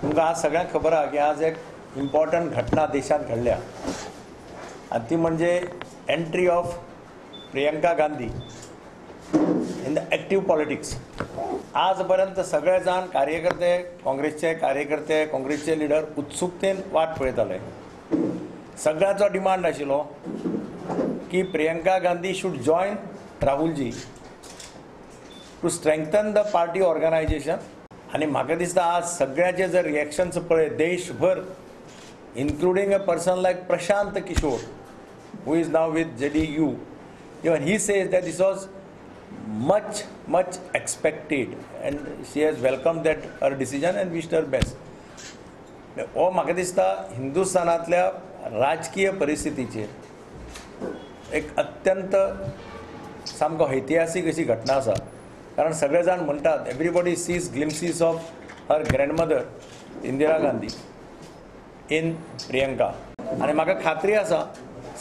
तुमकां आज सगळ्यांक खबर आहा की आज एक इम्पॉर्टंट घटना देशात घडल्या आणि ती म्हणजे entry of Priyanka Gandhi in the active politics. आजपर्यंत सगळे जाण कार्यकर्ते, काँग्रेसचे लिडर उत्सुकतेन वाट पळयताले. सगळ्यांचो डिमांड आशिल्लो की Priyanka Gandhi should join Rahulji to strengthen the party organisation. आणि म्हाका दिसता आज सगळ्यांचे जर रिएक्शन्स पळय देशभर, including a person like Prashant Kishor who is now with JDU, even he says that this was much expected and she has welcomed that her decision and wished her best. हो म्हाका दिसता हिंदुस्थानातल्या राजकीय परिस्थितीचेर एक अत्यंत सामको ऐतिहासीक अशी घटना आसा. कारण सगळे जाण म्हणटात, everybody sees glimpses of her grandmother Indira Gandhi in Priyanka. आणि म्हाका खात्री आसा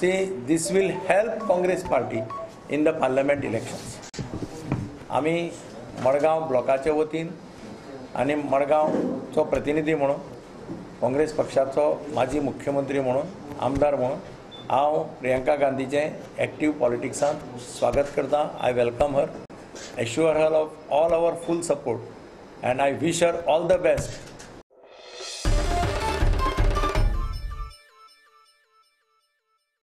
सी this will help Congress party in the parliament elections. आमी मडगांव ब्लॉकाच्या वतीन आणि मडगांवचो प्रतिनिधी म्हणून, काँग्रेस पक्षाचो माजी मुख्यमंत्री म्हणून, आमदार म्हणून हांव प्रियंका गांधीचें एक्टिव्ह पॉलिटिक्सांत स्वागत करता. I welcome her, assure her of all our full support, and I wish her all the best